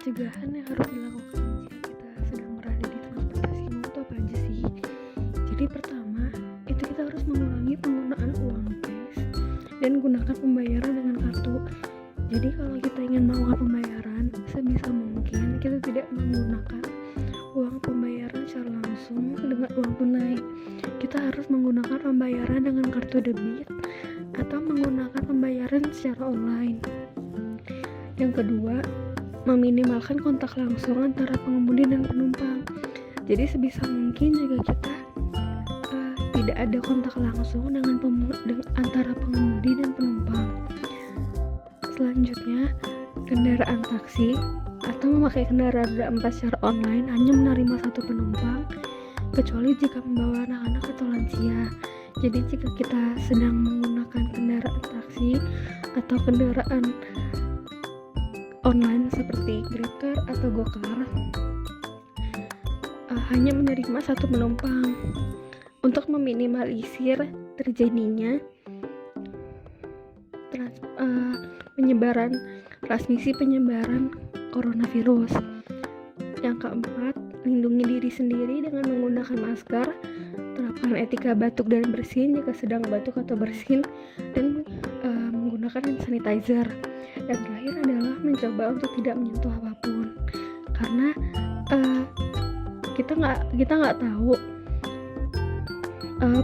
pencegahan yang harus dilakukan jika kita sedang berada di transportasi umum itu apa aja sih? Jadi pertama, itu kita harus mengurangi penggunaan uang cash dan gunakan pembayaran dengan kartu. Jadi kalau kita ingin melakukan pembayaran, sebisa mungkin kita tidak menggunakan uang pembayaran secara langsung dengan uang tunai. Kita harus menggunakan pembayaran dengan kartu debit atau menggunakan pembayaran secara online. Yang kedua, meminimalkan kontak langsung antara pengemudi dan penumpang. Jadi sebisa mungkin jika kita tidak ada kontak langsung dengan antara pengemudi dan penumpang. Selanjutnya, kendaraan taksi atau memakai kendaraan roda 4 secara online hanya menerima satu penumpang, kecuali jika membawa anak-anak atau lansia. Jadi jika kita sedang menggunakan kendaraan taksi atau kendaraan online seperti GrabCar atau GoCar, hanya menerima satu penumpang untuk meminimalisir terjadinya transmisi penyebaran coronavirus. Yang keempat, lindungi diri sendiri dengan menggunakan masker, terapkan etika batuk dan bersin jika sedang batuk atau bersin, dan menggunakan hand sanitizer. Dan terakhir adalah mencoba untuk tidak menyentuh apapun, karena kita nggak tahu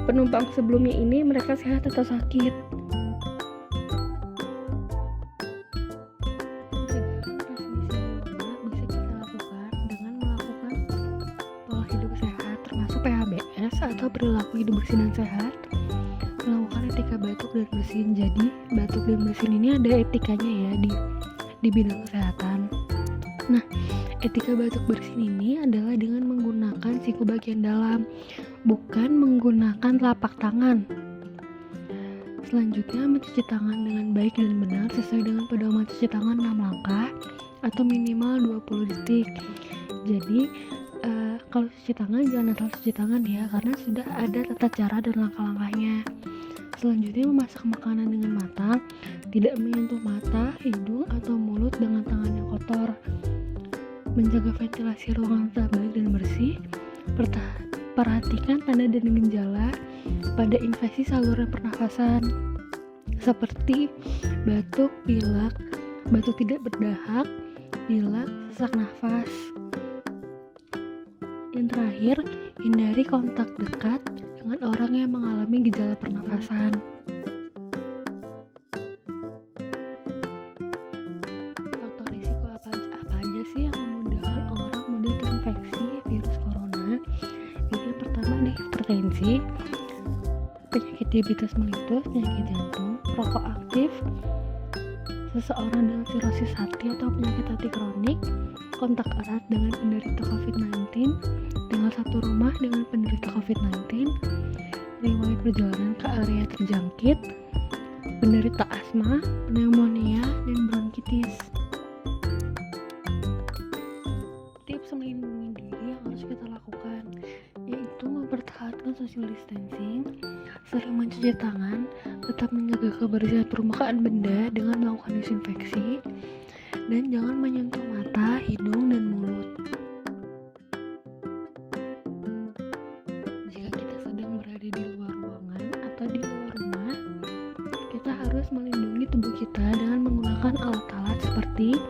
penumpang sebelumnya ini mereka sehat atau sakit. PHBS atau perilaku hidup bersih dan sehat, melakukan etika batuk dan bersin. Jadi batuk dan bersin ini ada etikanya ya di bidang kesehatan. Nah, etika batuk bersin ini adalah dengan menggunakan siku bagian dalam, bukan menggunakan telapak tangan. Selanjutnya, mencuci tangan dengan baik dan benar sesuai dengan pedoman cuci tangan 6 langkah atau minimal 20 detik. Jadi kalau cuci tangan jangan asal cuci tangan ya, karena sudah ada tata cara dan langkah-langkahnya. Selanjutnya, memasak makanan dengan matang, tidak menyentuh mata, hidung, atau mulut dengan tangan yang kotor. Menjaga ventilasi ruangan tetap baik dan bersih. Perhatikan tanda dan gejala pada infeksi saluran pernafasan seperti batuk, pilek, batuk tidak berdahak, pilek, sesak nafas. Yang terakhir, hindari kontak dekat dengan orang yang mengalami gejala pernafasan. Faktor risiko apa aja sih yang memudahkan orang mudah terinfeksi virus corona? Jadi yang pertama ada hipertensi, penyakit diabetes mellitus, penyakit jantung, rokok aktif, seseorang dengan sirosis hati atau penyakit hati kronik, kontak erat dengan penderita COVID-19, tinggal satu rumah dengan penderita COVID-19, riwayat perjalanan ke area terjangkit, penderita asma, pneumonia, dan bronkitis. Tips melindungi diri yang harus kita lakukan yaitu mempertahankan social distancing, sering mencuci tangan, tetap menjaga kebersihan permukaan benda dengan melakukan disinfeksi, dan jangan menyentuh mata, hidung, dan mulut. Jika kita sedang berada di luar ruangan atau di luar rumah, kita harus melindungi tubuh kita dengan menggunakan alat-alat seperti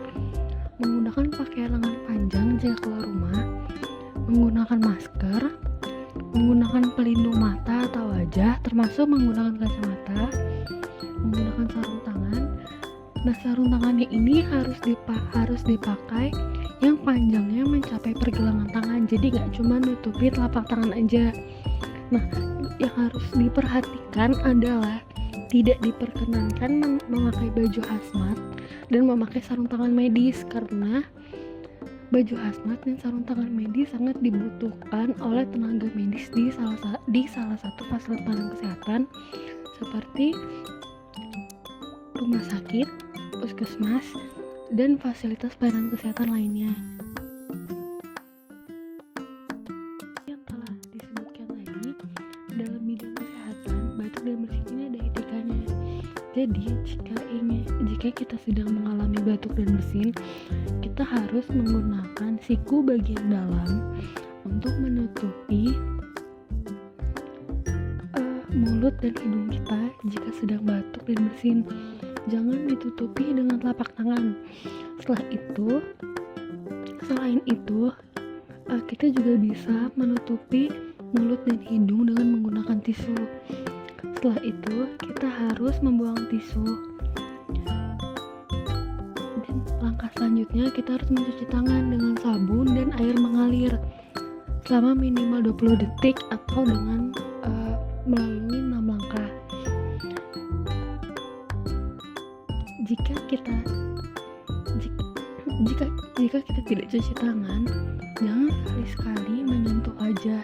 menggunakan pakaian lengan panjang jika keluar rumah, menggunakan masker, menggunakan pelindung mata atau wajah, termasuk menggunakan kacamata, menggunakan sarung tangan. Nah, sarung tangannya ini harus dipakai yang panjangnya mencapai pergelangan tangan, jadi nggak cuma nutupi telapak tangan aja. Nah, yang harus diperhatikan adalah tidak diperkenankan memakai baju hazmat dan memakai sarung tangan medis, karena baju hazmat dan sarung tangan medis sangat dibutuhkan oleh tenaga medis di salah satu fasilitas pelayanan kesehatan seperti rumah sakit, puskesmas, dan fasilitas pelayanan kesehatan lainnya. Yang telah disebutkan tadi, dalam bidang kesehatan, batuk dan bersin ini ada etikanya. Jadi, jika kita sedang mengalami batuk dan bersin, kita harus menggunakan siku bagian dalam untuk menutupi mulut dan hidung kita jika sedang batuk dan bersin. Jangan ditutupi dengan telapak tangan. Selain itu, kita juga bisa menutupi mulut dan hidung dengan menggunakan tisu. Setelah itu, kita harus membuang tisu. Dan langkah selanjutnya, kita harus mencuci tangan dengan sabun dan air mengalir selama minimal 20 detik atau dengan melalui 6 langkah. Jika kita tidak cuci tangan, jangan sekali-sekali menyentuh wajah.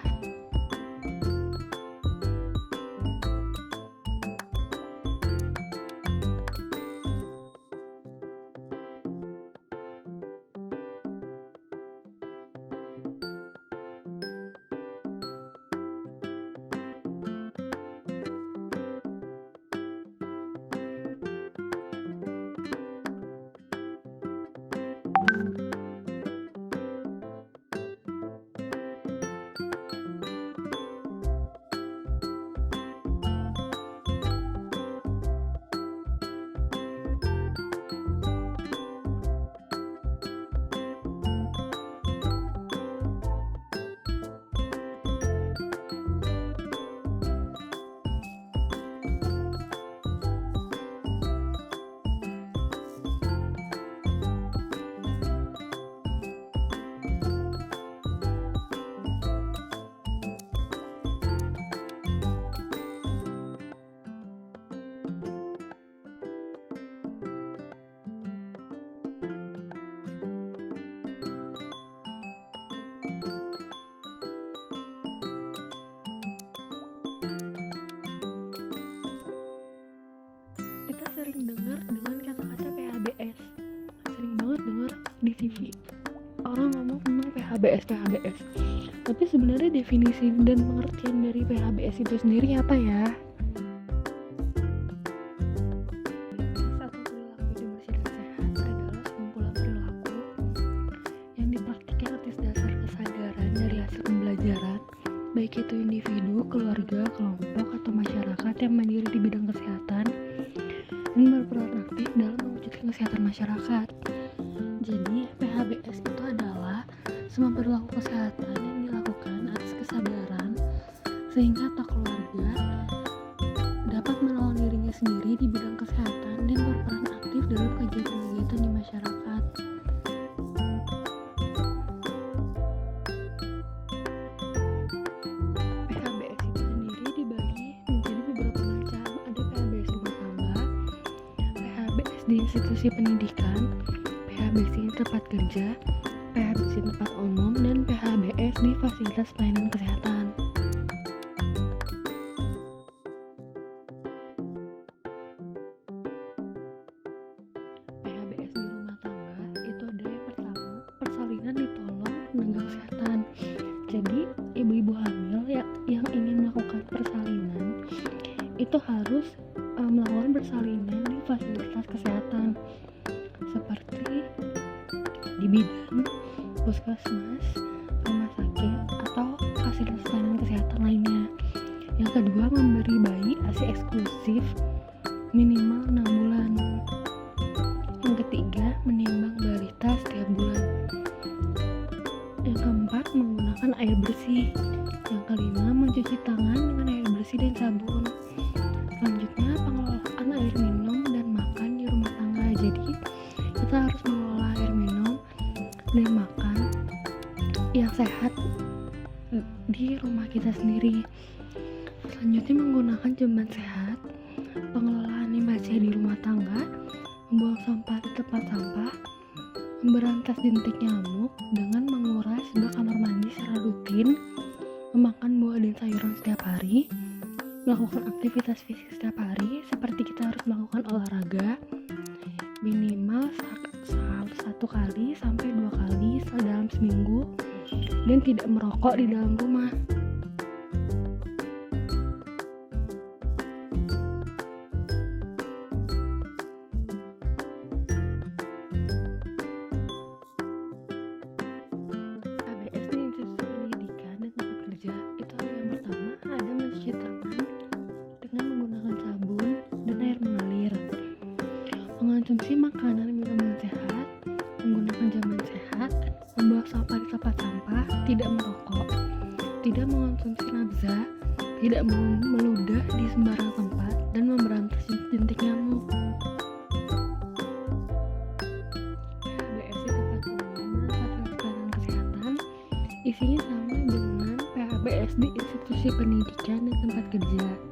Kita sering dengar dengan kata-kata PHBS, sering banget dengar di TV orang ngomong tentang PHBS. Tapi sebenarnya definisi dan pengertian dari PHBS itu sendiri apa ya? Satu perilaku hidup bersih dan sehat adalah sekumpulan perilaku yang dipraktikkan atas dasar kesadaran dari hasil pembelajaran, baik itu individu, keluarga, kelompok, atau masyarakat yang mandiri di bidang kesehatan dan berperan aktif dalam mewujudkan kesehatan masyarakat. Jadi, PHBS itu adalah semua perilaku kesehatan yang dilakukan atas kesadaran sehingga atau keluarga dapat menolong dirinya sendiri di bidang kesehatan dan berperan aktif dalam kegiatan-kegiatan di masyarakat. PHBS itu sendiri dibagi menjadi beberapa macam. Ada PHBS rumah tangga, PHBS di institusi pendidikan, PHBS di tempat kerja, PHBS di tempat umum, dan PHBS di fasilitas pelayanan kesehatan. PHBS di rumah tangga itu ada yang pertama, persalinan ditolong tenaga kesehatan. Jadi ibu-ibu hamil yang ingin melakukan persalinan itu harus melakukan persalinan di fasilitas kesehatan seperti di bidang puskesmas, rumah sakit, atau fasilitas pelayanan kesehatan lainnya. Yang kedua, memberi bayi ASI eksklusif minimal 6 bulan. Yang ketiga, menimbang balita setiap bulan. Yang keempat, menggunakan air bersih. Yang kelima, mencuci tangan dengan air bersih dan sabun. Selanjutnya, pengelolaan air minum dan makan di rumah tangga. Jadi, kita harus mengelola air minum dan makan yang sehat di rumah kita sendiri. Selanjutnya, menggunakan jamban sehat, pengelolaan limbah C di rumah tangga, membuang sampah di tempat sampah, memberantas jentik nyamuk dengan menguras bak kamar mandi secara rutin, memakan buah dan sayuran setiap hari, melakukan aktivitas fisik setiap hari, seperti kita harus melakukan olahraga minimal 1 kali sampai 2 kali dalam seminggu, dan tidak merokok di dalam rumah. mengkonsumsi makanan minuman sehat, menggunakan jaman sehat, membuang sampah di tempat sampah, tidak merokok, tidak mengonsumsi nafsa, tidak meludah di sembarang tempat, dan memberantas jentik nyamuk. PHBS di tempat umum dan fasilitas pelayanan kesehatan isinya sama dengan PHBS di institusi pendidikan dan tempat kerja.